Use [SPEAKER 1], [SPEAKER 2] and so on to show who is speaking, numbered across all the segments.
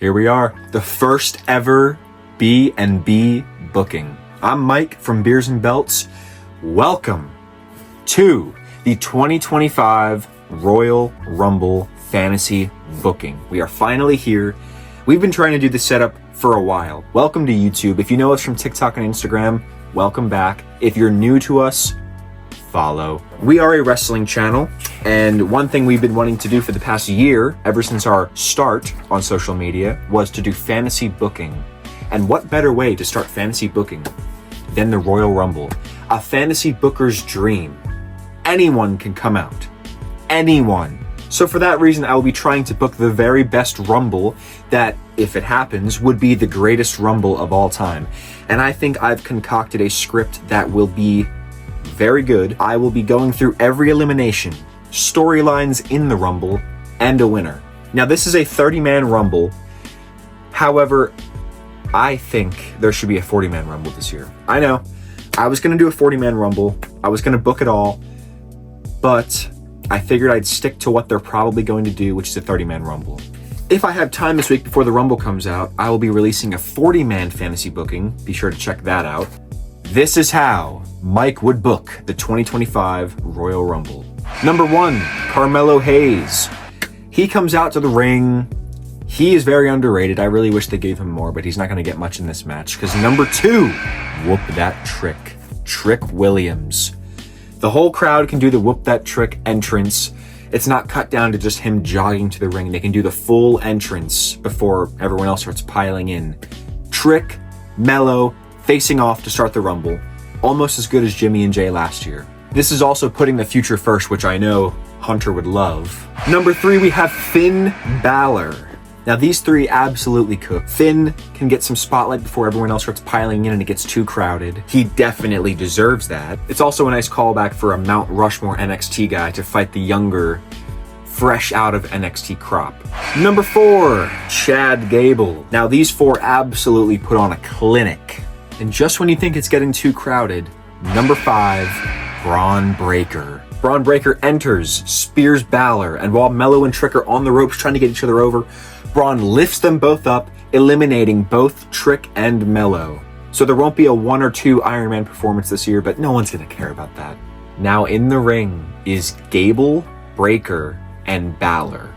[SPEAKER 1] Here we are, the first ever B&B booking. I'm Mike from Beers and Belts. Welcome to the 2025 Royal Rumble Fantasy Booking. We are finally here. We've been trying to do this setup for a while. Welcome to YouTube. If you know us from TikTok and Instagram, welcome back. If you're new to us, follow. We are a wrestling channel, and one thing we've been wanting to do for the past year, ever since our start on social media, was to do fantasy booking. And what better way to start fantasy booking than the Royal Rumble? A fantasy booker's dream. Anyone can come out. Anyone. So for that reason, I will be trying to book the very best Rumble that, if it happens, would be the greatest Rumble of all time. And I think I've concocted a script that will be very good. I will be going through every elimination, storylines in the Rumble, and a winner. Now, this is a 30-man Rumble. However, I think there should be a 40-man Rumble this year. I know. I was going to do a 40-man Rumble. I was going to book it all. But I figured I'd stick to what they're probably going to do, which is a 30-man Rumble. If I have time this week before the Rumble comes out, I will be releasing a 40-man fantasy booking. Be sure to check that out. This is how Mike would book the 2025 Royal Rumble. Number 1, Carmelo Hayes. He comes out to the ring. He is very underrated. I really wish they gave him more, but he's not going to get much in this match. Because number 2, Whoop That Trick. Trick Williams. The whole crowd can do the Whoop That Trick entrance. It's not cut down to just him jogging to the ring. They can do the full entrance before everyone else starts piling in. Trick, Mello, facing off to start the Rumble. Almost as good as Jimmy and Jay last year. This is also putting the future first, which I know Hunter would love. Number 3, we have Finn Balor. Now these 3 absolutely cook. Finn can get some spotlight before everyone else starts piling in and it gets too crowded. He definitely deserves that. It's also a nice callback for a Mount Rushmore NXT guy to fight the younger, fresh out of NXT crop. Number 4, Chad Gable. Now these 4 absolutely put on a clinic. And just when you think it's getting too crowded, number 5, Braun Breaker. Braun Breaker enters, spears Balor, and while Mello and Trick are on the ropes trying to get each other over, Braun lifts them both up, eliminating both Trick and Mello. So there won't be a 1 or 2 Iron Man performance this year, but no one's gonna care about that. Now in the ring is Gable, Breaker, and Balor.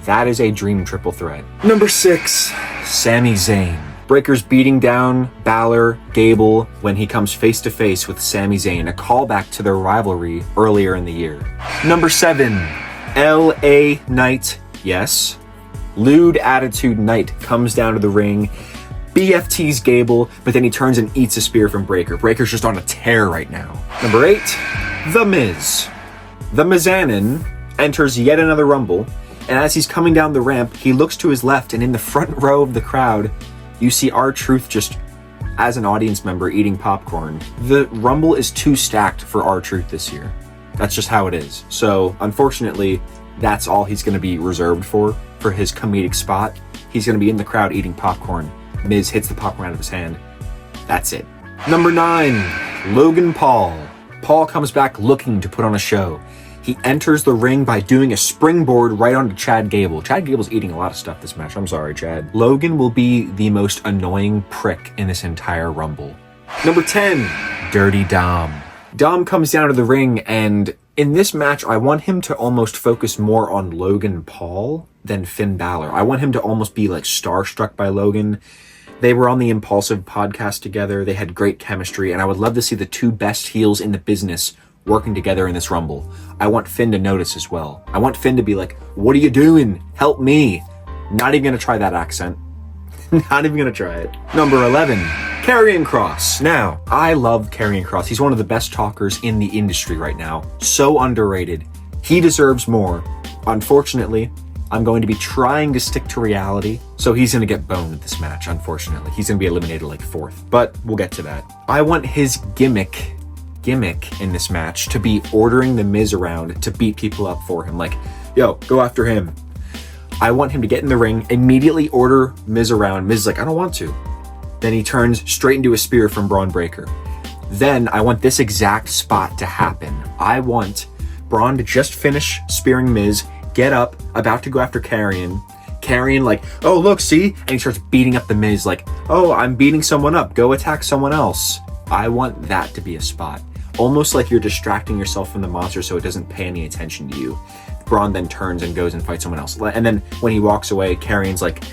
[SPEAKER 1] That is a dream triple threat. Number 6, Sami Zayn. Breaker's beating down Balor, Gable, when he comes face to face with Sami Zayn, a callback to their rivalry earlier in the year. Number 7, LA Knight, yes. Lewd Attitude Knight comes down to the ring, BFT's Gable, but then he turns and eats a spear from Breaker. Breaker's just on a tear right now. Number 8, The Miz. The Mizanin enters yet another Rumble, and as he's coming down the ramp, he looks to his left, and in the front row of the crowd, you see R-Truth just, as an audience member, eating popcorn. The Rumble is too stacked for R-Truth this year. That's just how it is. So, unfortunately, that's all he's going to be reserved for his comedic spot. He's going to be in the crowd eating popcorn. Miz hits the popcorn out of his hand. That's it. Number 9, Logan Paul. Paul comes back looking to put on a show. He enters the ring by doing a springboard right onto Chad Gable. Chad Gable's eating a lot of stuff this match. I'm sorry, Chad. Logan will be the most annoying prick in this entire Rumble. Number 10, Dirty Dom. Dom comes down to the ring, and in this match, I want him to almost focus more on Logan Paul than Finn Balor. I want him to almost be like starstruck by Logan. They were on the Impulsive podcast together. They had great chemistry, and I would love to see the 2 best heels in the business working together in this Rumble. I want Finn to notice as well. I want Finn to be like, what are you doing? Help me. Not even gonna try that accent. Not even gonna try it. Number 11, Karrion Kross. Now, I love Karrion Kross. He's one of the best talkers in the industry right now. So underrated. He deserves more. Unfortunately, I'm going to be trying to stick to reality, so he's gonna get boned at this match, unfortunately. He's gonna be eliminated like 4th, but we'll get to that. I want his gimmick in this match to be ordering the Miz around to beat people up for him. Like, yo, go after him. I want him to get in the ring, immediately order Miz around. Miz is like, I don't want to. Then he turns straight into a spear from Braun Breaker. Then I want this exact spot to happen. I want Braun to just finish spearing Miz, get up, about to go after Karrion Karrion like, oh, look, see? And he starts beating up The Miz like, oh, I'm beating someone up. Go attack someone else. I want that to be a spot. Almost like you're distracting yourself from the monster so it doesn't pay any attention to you. Braun then turns and goes and fights someone else. And then when he walks away, Karrion's like,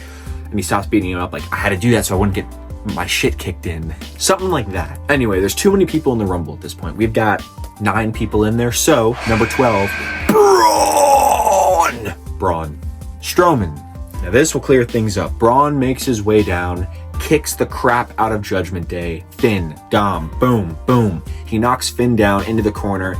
[SPEAKER 1] and he stops beating him up like, I had to do that so I wouldn't get my shit kicked in. Something like that. Anyway, there's too many people in the Rumble at this point. We've got 9 people in there. So, number 12, Braun Strowman. Now this will clear things up. Braun makes his way down, kicks the crap out of Judgment Day. Finn, Dom, boom, boom. He knocks Finn down into the corner,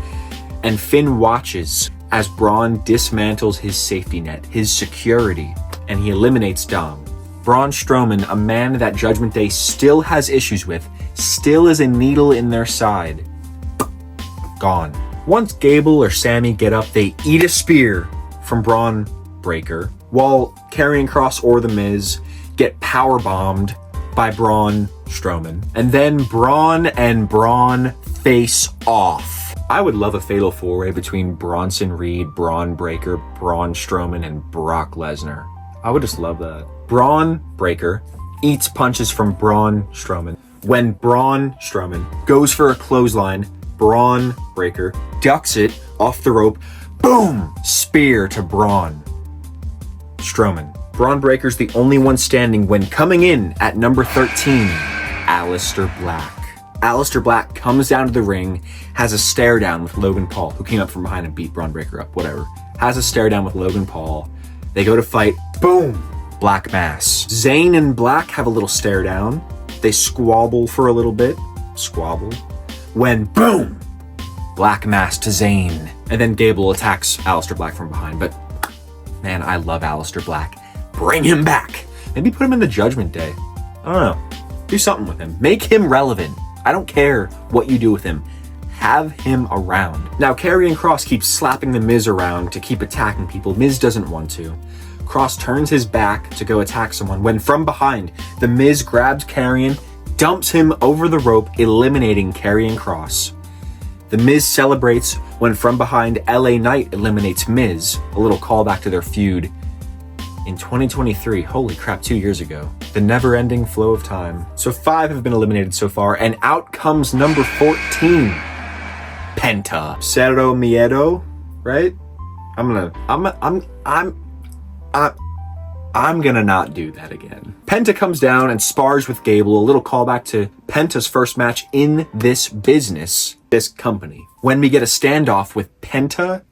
[SPEAKER 1] and Finn watches as Braun dismantles his safety net, his security, and he eliminates Dom. Braun Strowman, a man that Judgment Day still has issues with, still is a needle in their side. Gone. Once Gable or Sammy get up, they eat a spear from Braun Breaker, while Karrion Kross or The Miz get powerbombed by Braun Strowman. And then Braun and Braun face off. I would love a fatal four-way between Bronson Reed, Braun Breaker, Braun Strowman, and Brock Lesnar. I would just love that. Braun Breaker eats punches from Braun Strowman. When Braun Strowman goes for a clothesline, Braun Breaker ducks it off the rope. Boom! Spear to Braun Strowman. Braun Breaker's the only one standing when coming in at number 13, Aleister Black. Aleister Black comes down to the ring, has a stare down with Logan Paul, who came up from behind and beat Braun Breaker up, whatever. Has a stare down with Logan Paul. They go to fight. Boom! Black Mass. Zayn and Black have a little stare down. They squabble for a little bit. Squabble. When boom! Black Mass to Zayn. And then Gable attacks Aleister Black from behind. But man, I love Aleister Black. Bring him back. Maybe put him in the Judgment Day. I don't know. Do something with him. Make him relevant. I don't care what you do with him. Have him around. Now, Karrion Kross keeps slapping The Miz around to keep attacking people. Miz doesn't want to. Kross turns his back to go attack someone when from behind, The Miz grabs Karrion, dumps him over the rope, eliminating Karrion Kross. The Miz celebrates when from behind, LA Knight eliminates Miz, a little callback to their feud in 2023. Holy crap, 2 years ago. The never-ending flow of time. So 5 have been eliminated so far, and out comes number 14, Penta. Cero Miedo, right? I'm gonna not do that again. Penta comes down and spars with Gable, a little callback to Penta's first match in this business, this company, when we get a standoff with Penta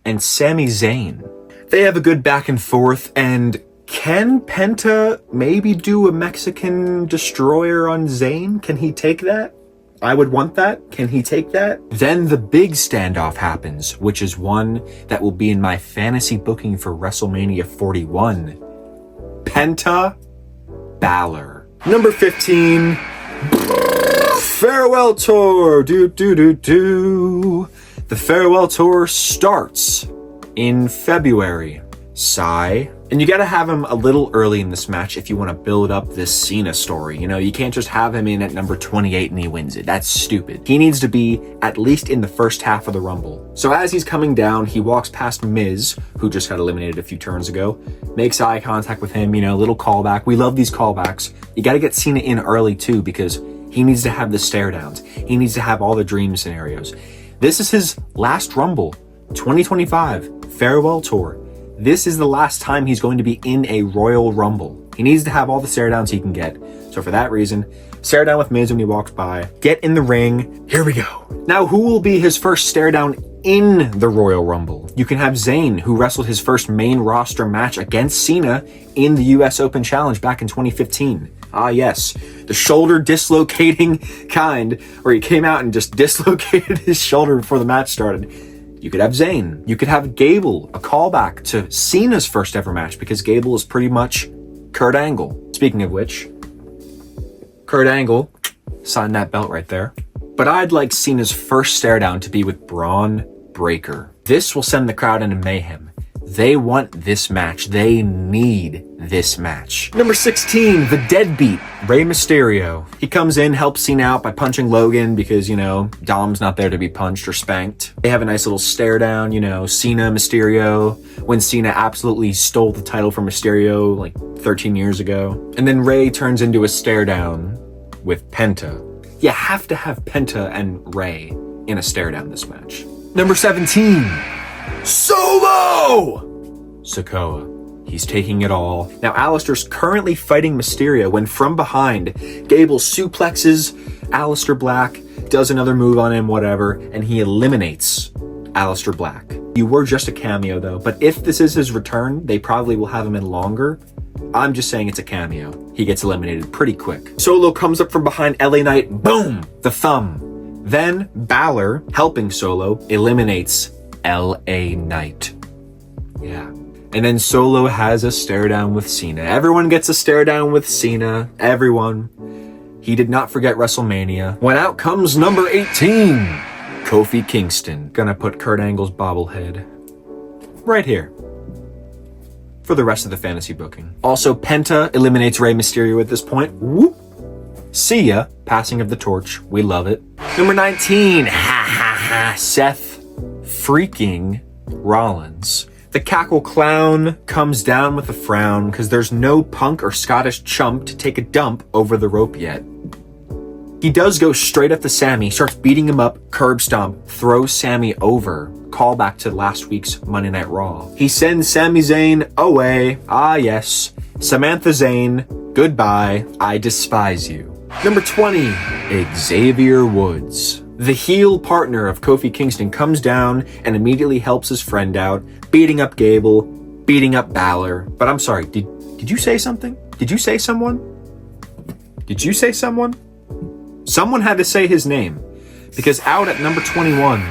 [SPEAKER 1] and Sami Zayn. They have a good back and forth, and can Penta maybe do a Mexican destroyer on Zayn? Can he take that? I would want that. Can he take that? Then the big standoff happens, which is one that will be in my fantasy booking for WrestleMania 41. Penta Balor. Number 15, Farewell Tour. The Farewell Tour starts in February. Sigh. And you gotta have him a little early in this match if you want to build up this Cena story. You know, you can't just have him in at number 28 and he wins it. That's stupid. He needs to be at least in the first half of the Rumble. So as he's coming down, he walks past Miz, who just got eliminated a few turns ago, makes eye contact with him, you know, little callback. We love these callbacks. You gotta get Cena in early too, because he needs to have the stare downs. He needs to have all the dream scenarios. This is his last Rumble, 2025 Farewell Tour. This is the last time he's going to be in a Royal Rumble. He needs to have all the stare downs he can get. So for that reason, stare down with Miz when he walks by. Get in the ring. Here we go. Now, who will be his first stare down in the Royal Rumble? You can have Zayn, who wrestled his first main roster match against Cena in the US Open Challenge back in 2015. Ah, yes, the shoulder dislocating kind, where he came out and just dislocated his shoulder before the match started. You could have Zayn. You could have Gable, a callback to Cena's first ever match, because Gable is pretty much Kurt Angle. Speaking of which, Kurt Angle signed that belt right there. But I'd like Cena's first stare down to be with Braun Breaker. This will send the crowd into mayhem. They want this match. They need this match. Number 16, the deadbeat, Rey Mysterio. He comes in, helps Cena out by punching Logan because, Dom's not there to be punched or spanked. They have a nice little stare down, Cena, Mysterio, when Cena absolutely stole the title from Mysterio like 13 years ago. And then Rey turns into a stare down with Penta. You have to have Penta and Rey in a stare down this match. Number 17, Solo! Sikoa. He's taking it all. Now, Aleister's currently fighting Mysterio when from behind, Gable suplexes Aleister Black, does another move on him, whatever, and he eliminates Aleister Black. You were just a cameo though, but if this is his return, they probably will have him in longer. I'm just saying it's a cameo. He gets eliminated pretty quick. Solo comes up from behind LA Knight, boom, the thumb. Then Balor, helping Solo, eliminates LA Knight. Yeah. And then Solo has a stare down with Cena. Everyone gets a stare down with Cena. Everyone. He did not forget WrestleMania. When out comes number 18, Kofi Kingston. Gonna put Kurt Angle's bobblehead right here for the rest of the fantasy booking. Also, Penta eliminates Rey Mysterio at this point. Whoop. See ya. Passing of the torch. We love it. Number 19, Seth freaking Rollins. The cackle clown comes down with a frown because there's no punk or Scottish chump to take a dump over the rope yet. He does go straight up to Sammy, starts beating him up, curb stomp, throws Sammy over. Callback to last week's Monday Night Raw. He sends Sami Zayn away. Ah yes, Samantha Zayn, goodbye, I despise you. Number 20, Xavier Woods. The heel partner of Kofi Kingston comes down and immediately helps his friend out, beating up Gable, beating up Balor. But I'm sorry, did you say something? Did you say someone? Did you say someone? Someone had to say his name, because out at number 21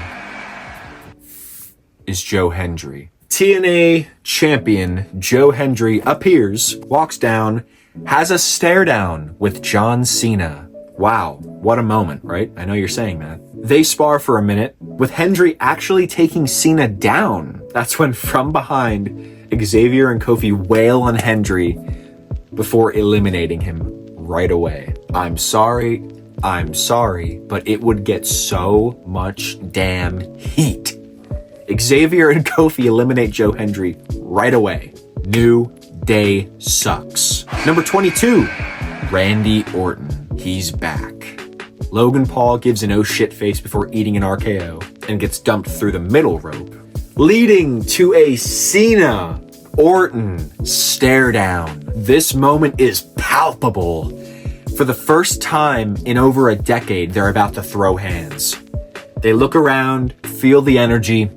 [SPEAKER 1] is Joe Hendry. TNA champion Joe Hendry appears, walks down, has a stare down with John Cena. Wow, what a moment, right? I know you're saying that. They spar for a minute, with Hendry actually taking Cena down. That's when from behind, Xavier and Kofi wail on Hendry before eliminating him right away. I'm sorry, but it would get so much damn heat. Xavier and Kofi eliminate Joe Hendry right away. New Day sucks. Number 22, Randy Orton. He's back. Logan Paul gives an oh shit face before eating an RKO and gets dumped through the middle rope, leading to a Cena Orton stare down. This moment is palpable. For the first time in over a decade, they're about to throw hands. They look around, feel the energy,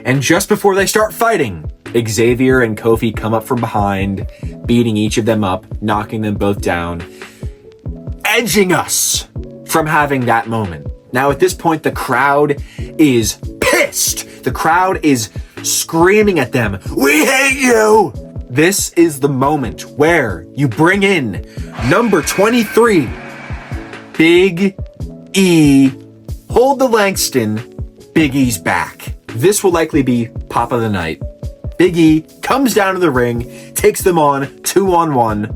[SPEAKER 1] and just before they start fighting, Xavier and Kofi come up from behind, beating each of them up, knocking them both down, edging us from having that moment. Now at this point, the crowd is pissed. The crowd is screaming at them, "We hate you!" This is the moment where you bring in number 23, Big E. Hold the Langston, Big E's back. This will likely be pop of the night. Big E comes down to the ring, takes them on 2-on-1.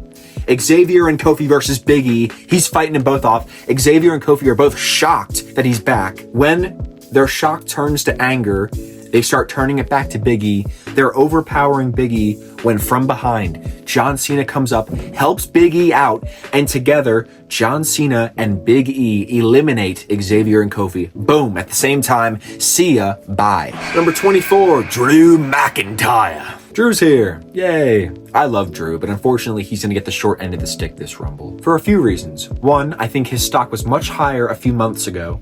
[SPEAKER 1] Xavier and Kofi versus Big E. He's fighting them both off. Xavier and Kofi are both shocked that he's back. When their shock turns to anger, they start turning it back to Big E. They're overpowering Big E when from behind, John Cena comes up, helps Big E out, and together, John Cena and Big E eliminate Xavier and Kofi. Boom, at the same time, see ya, bye. Number 24, Drew McIntyre. Drew's here. Yay. I love Drew, but unfortunately he's going to get the short end of the stick this Rumble. For a few reasons. One, I think his stock was much higher a few months ago,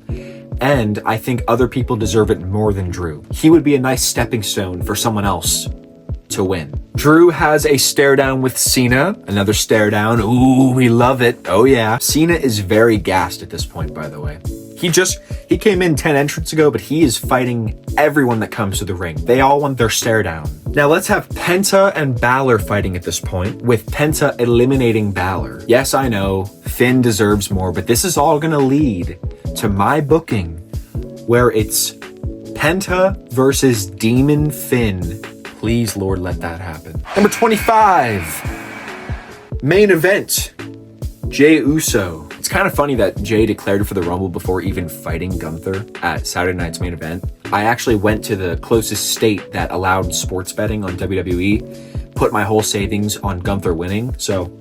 [SPEAKER 1] and I think other people deserve it more than Drew. He would be a nice stepping stone for someone else to win. Drew has a stare down with Cena. Another stare down. Ooh, we love it. Oh yeah. Cena is very gassed at this point, by the way. He came in 10 entrants ago, but he is fighting everyone that comes to the ring. They all want their stare down. Now let's have Penta and Balor fighting at this point, with Penta eliminating Balor. Yes, I know, Finn deserves more, but this is all gonna lead to my booking, where it's Penta versus Demon Finn. Please, Lord, let that happen. Number 25, main event, Jey Uso. It's kind of funny that Jey declared for the Rumble before even fighting Gunther at Saturday night's main event. I actually went to the closest state that allowed sports betting on WWE, put my whole savings on Gunther winning, so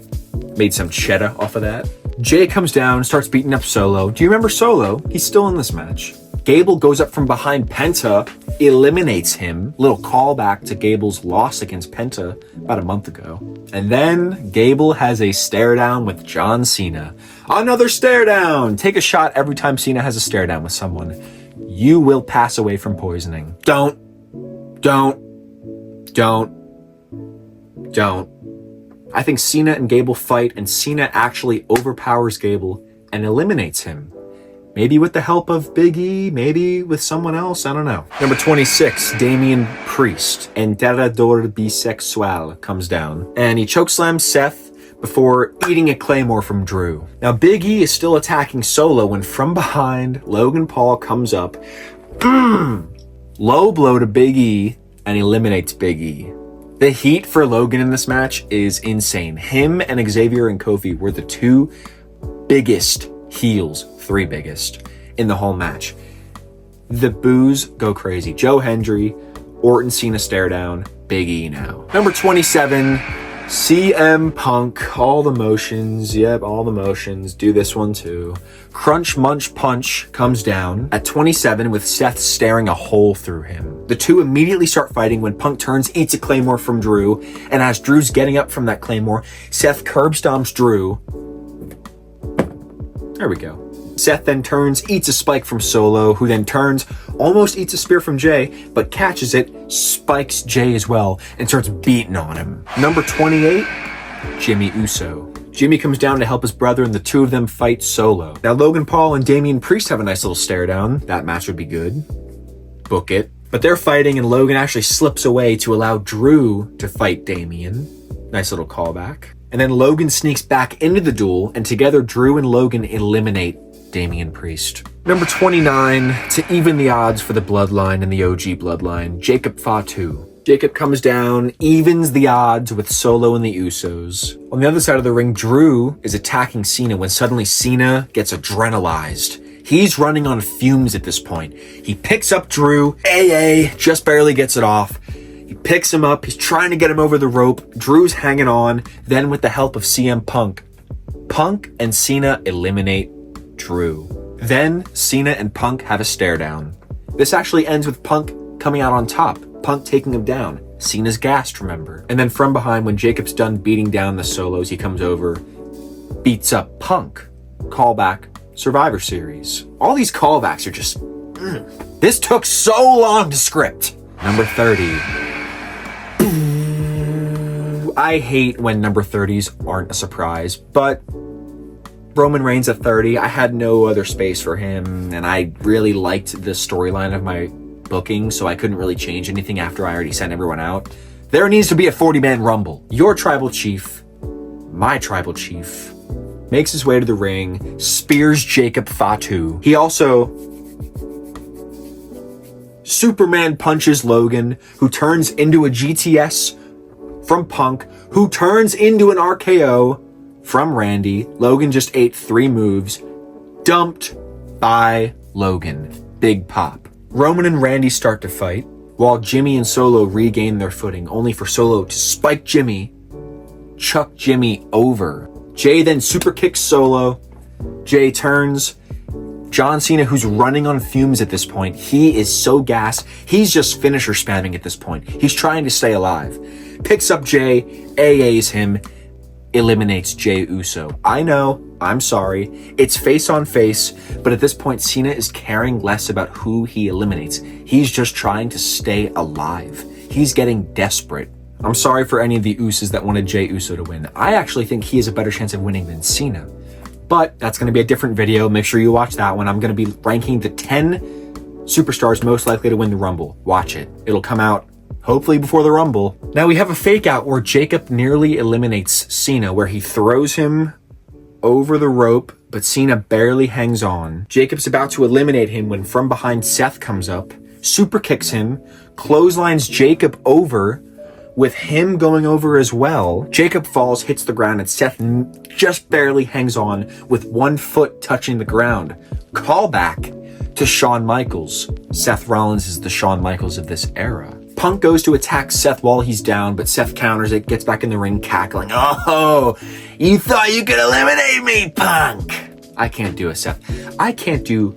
[SPEAKER 1] made some cheddar off of that. Jey comes down, starts beating up Solo. Do you remember Solo? He's still in this match. Gable goes up from behind Penta, eliminates him. Little callback to Gable's loss against Penta about a month ago. And then Gable has a stare down with John Cena. Another stare down! Take a shot every time Cena has a stare down with someone. You will pass away from poisoning. Don't. I think Cena and Gable fight, and Cena actually overpowers Gable and eliminates him. Maybe with the help of Big E, maybe with someone else, I don't know. Number 26, Damian Priest, Enterrador Bisexual, comes down. And he chokeslams Seth before eating a Claymore from Drew. Now Big E is still attacking Solo when from behind, Logan Paul comes up. Low blow to Big E and eliminates Big E. The heat for Logan in this match is insane. Him and Xavier and Kofi were the two biggest heels, three biggest, in the whole match. The boos go crazy. Joe Hendry, Orton Cena stare down, Big E now. Number 27, CM Punk, all the motions, yep, all the motions, do this one too. Crunch Munch Punch comes down at 27 with Seth staring a hole through him. The two immediately start fighting when Punk turns, eats a Claymore from Drew, and as Drew's getting up from that Claymore, Seth curb stomps Drew. There we go. Seth then turns, eats a spike from Solo, who then turns, almost eats a spear from Jey, but catches it, spikes Jey as well, and starts beating on him. Number 28, Jimmy Uso. Jimmy comes down to help his brother, and the two of them fight Solo. Now Logan Paul and Damian Priest have a nice little stare down. That match would be good. Book it. But they're fighting, and Logan actually slips away to allow Drew to fight Damian. Nice little callback. And then Logan sneaks back into the duel, and together Drew and Logan eliminate Damian Priest. Number 29, to even the odds for the bloodline and the OG bloodline, Jacob Fatu. Jacob comes down, evens the odds with Solo and the Usos. On the other side of the ring, Drew is attacking Cena when suddenly Cena gets adrenalized. He's running on fumes at this point. He picks up Drew, AA, just barely gets it off. He picks him up, he's trying to get him over the rope. Drew's hanging on, then with the help of CM Punk, Punk and Cena eliminate Drew. Then Cena and Punk have a stare down. This actually ends with Punk coming out on top, Punk taking him down. Cena's gassed, remember. And then from behind, when Jacob's done beating down the Solos, he comes over, beats up Punk. Callback, Survivor Series. All these callbacks are just... This took so long to script. Number 30. I hate when number 30s aren't a surprise, but Roman Reigns at 30, I had no other space for him, and I really liked the storyline of my booking, so I couldn't really change anything after I already sent everyone out. There needs to be a 40-man rumble. Your tribal chief, my tribal chief, makes his way to the ring, spears Jacob Fatu. He also Superman punches Logan, who turns into a GTS from Punk, who turns into an RKO from Randy. Logan just ate 3 moves. Dumped by Logan. Big pop. Roman and Randy start to fight, while Jimmy and Solo regain their footing, only for Solo to spike Jimmy, chuck Jimmy over. Jey then super kicks Solo. Jey turns. John Cena, who's running on fumes at this point, he is so gassed. He's just finisher spamming at this point. He's trying to stay alive. Picks up Jey, AAs him, eliminates Jey Uso. I know, I'm sorry. It's face on face, but at this point, Cena is caring less about who he eliminates. He's just trying to stay alive. He's getting desperate. I'm sorry for any of the Usos that wanted Jey Uso to win. I actually think he has a better chance of winning than Cena. But that's going to be a different video. Make sure you watch that one. I'm going to be ranking the 10 superstars most likely to win the Rumble. Watch it. It'll come out hopefully before the Rumble. Now we have a fake out where Jacob nearly eliminates Cena, where he throws him over the rope, but Cena barely hangs on. Jacob's about to eliminate him when from behind Seth comes up, super kicks him, clotheslines Jacob over, with him going over as well, Jacob falls, hits the ground, and Seth just barely hangs on with 1 foot touching the ground. Callback to Shawn Michaels. Seth Rollins is the Shawn Michaels of this era. Punk goes to attack Seth while he's down, but Seth counters it, gets back in the ring cackling, "Oh, you thought you could eliminate me, Punk!" I can't do a Seth. I can't do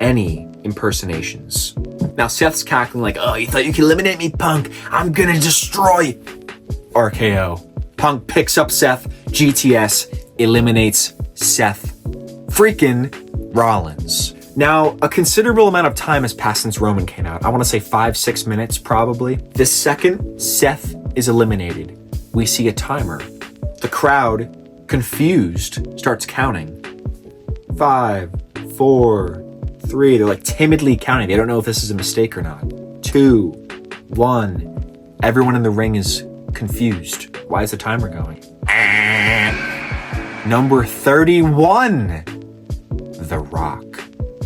[SPEAKER 1] any impersonations. Now Seth's cackling like, "Oh, you thought you could eliminate me, Punk? I'm gonna destroy you." RKO. Punk picks up Seth, GTS, eliminates Seth freaking Rollins. Now, a considerable amount of time has passed since Roman came out. I want to say 5-6 minutes probably. The second Seth is eliminated, we see a timer. The crowd, confused, starts counting. 5, 4, 3. They're like timidly counting. They don't know if this is a mistake or not. 2, 1. Everyone in the ring is confused. Why is the timer going? Number 31. The Rock.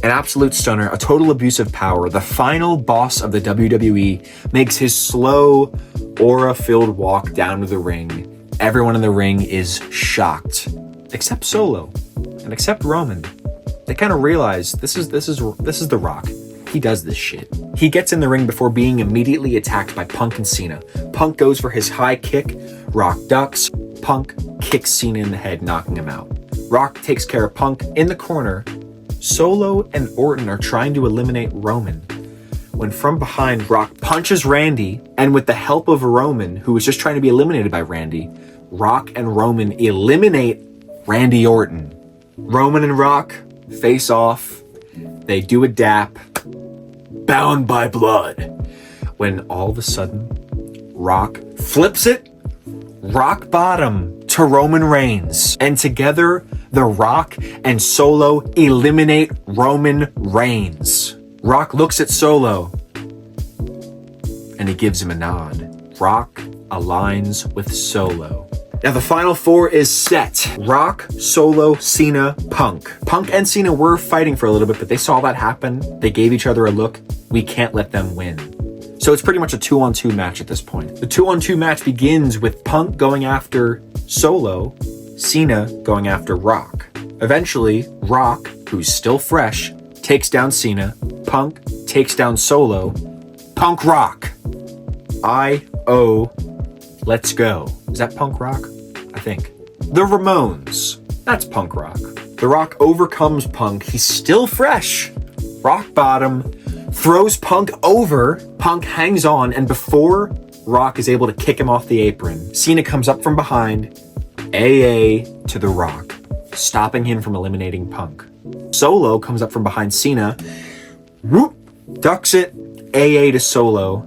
[SPEAKER 1] An absolute stunner, a total abuse of power, the final boss of the WWE makes his slow, aura-filled walk down to the ring. Everyone in the ring is shocked, except Solo, and except Roman. They kind of realize this is The Rock. He does this shit. He gets in the ring before being immediately attacked by Punk and Cena. Punk goes for his high kick, Rock ducks, Punk kicks Cena in the head, knocking him out. Rock takes care of Punk in the corner. Solo and Orton are trying to eliminate Roman, when from behind, Rock punches Randy, and with the help of Roman, who was just trying to be eliminated by Randy, Rock and Roman eliminate Randy Orton. Roman and Rock face off. They do a dap, bound by blood, when all of a sudden, Rock flips it rock bottom to Roman Reigns, and together, The Rock and Solo eliminate Roman Reigns. Rock looks at Solo, and he gives him a nod. Rock aligns with Solo. Now the final 4 is set. Rock, Solo, Cena, Punk. Punk and Cena were fighting for a little bit, but they saw that happen. They gave each other a look. We can't let them win. So it's pretty much a 2-on-2 match at this point. The 2-on-2 match begins with Punk going after Solo, Cena going after Rock. Eventually, Rock, who's still fresh, takes down Cena. Punk takes down Solo. Punk Rock. I-O. Let's go. Is that Punk Rock? I think. The Ramones. That's Punk Rock. The Rock overcomes Punk. He's still fresh. Rock bottom. Throws Punk over. Punk hangs on, and before Rock is able to kick him off the apron, Cena comes up from behind. AA to The Rock, stopping him from eliminating Punk. Solo comes up from behind Cena. Whoop. Ducks it. AA to Solo.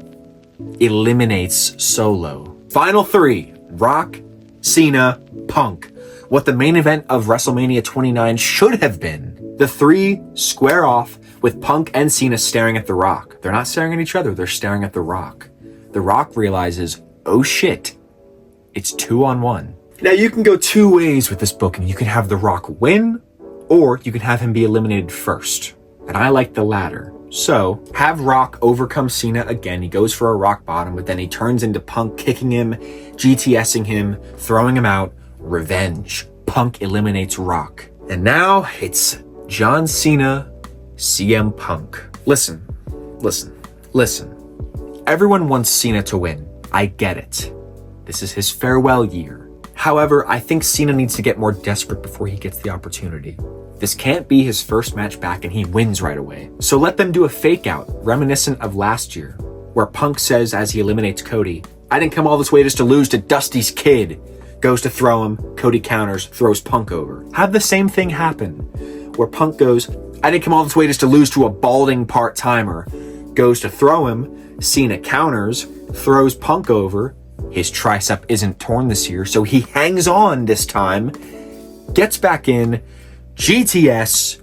[SPEAKER 1] Eliminates Solo. Final 3. Rock, Cena, Punk. What the main event of WrestleMania 29 should have been. The 3 square off with Punk and Cena staring at The Rock. They're not staring at each other, they're staring at The Rock. The Rock realizes, oh shit, it's 2-on-1. Now you can go 2 ways with this booking. You can have The Rock win, or you can have him be eliminated first. And I like the latter. So, have Rock overcome Cena again. He goes for a rock bottom, but then he turns into Punk, kicking him, GTSing him, throwing him out. Revenge. Punk eliminates Rock. And now it's John Cena, CM Punk. Listen. Everyone wants Cena to win. I get it. This is his farewell year. However, I think Cena needs to get more desperate before he gets the opportunity. This can't be his first match back and he wins right away. So let them do a fake out, reminiscent of last year, where Punk says as he eliminates Cody, "I didn't come all this way just to lose to Dusty's kid." Goes to throw him, Cody counters, throws Punk over. Have the same thing happen, where Punk goes, "I didn't come all this way just to lose to a balding part-timer." Goes to throw him, Cena counters, throws Punk over. His tricep isn't torn this year, so he hangs on this time, gets back in, GTS,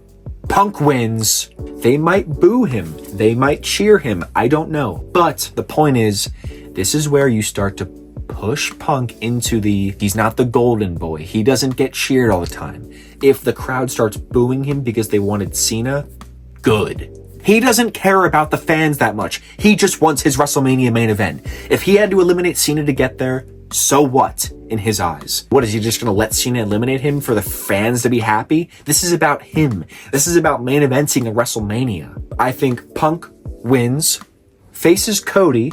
[SPEAKER 1] Punk wins. They might boo him. They might cheer him. I don't know. But the point is, this is where you start to push Punk into he's not the golden boy. He doesn't get cheered all the time. If the crowd starts booing him because they wanted Cena, good. He doesn't care about the fans that much. He just wants his WrestleMania main event. If he had to eliminate Cena to get there, so what in his eyes? What, is he just going to let Cena eliminate him for the fans to be happy? This is about him. This is about main eventing a WrestleMania. I think Punk wins, faces Cody,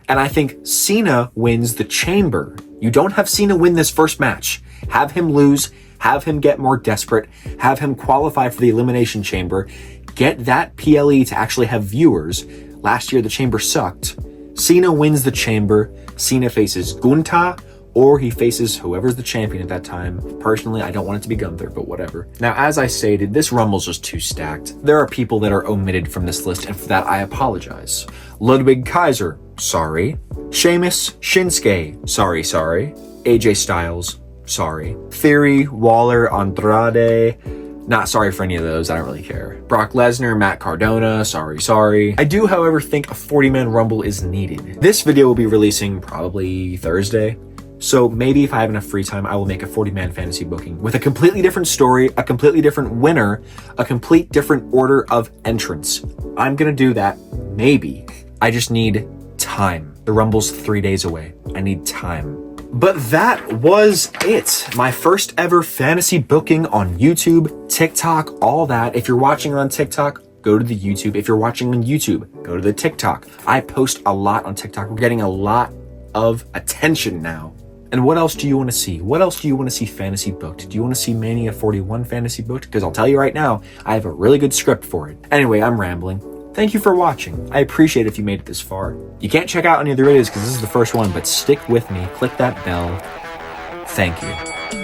[SPEAKER 1] and I think Cena wins the Chamber. You don't have Cena win this first match. Have him lose, have him get more desperate, have him qualify for the Elimination Chamber, get that PLE to actually have viewers. Last year the Chamber sucked. Cena wins the Chamber, Cena faces Gunther, or he faces whoever's the champion at that time. Personally, I don't want it to be Gunther, but whatever. Now, as I stated, this Rumble's just too stacked. There are people that are omitted from this list, and for that I apologize. Ludwig Kaiser, sorry. Sheamus, Shinsuke, sorry. AJ Styles, sorry. Theory, Waller, Andrade, not sorry for any of those, I don't really care. Brock Lesnar, Matt Cardona, sorry. I do, however, think a 40-man Rumble is needed. This video will be releasing probably Thursday, so maybe if I have enough free time, I will make a 40-man fantasy booking with a completely different story, a completely different winner, a complete different order of entrance. I'm gonna do that, maybe. I just need time. The Rumble's 3 days away. I need time. But that was it. My first ever fantasy booking on YouTube, TikTok, all that. If you're watching on TikTok, go to the YouTube. If you're watching on YouTube, go to the TikTok. I post a lot on TikTok. We're getting a lot of attention now. And what else do you want to see? What else do you want to see fantasy booked? Do you want to see Mania 41 fantasy booked? Because I'll tell you right now, I have a really good script for it. Anyway, I'm rambling. Thank you for watching. I appreciate it if you made it this far. You can't check out any other videos because this is the first one, but stick with me. Click that bell. Thank you.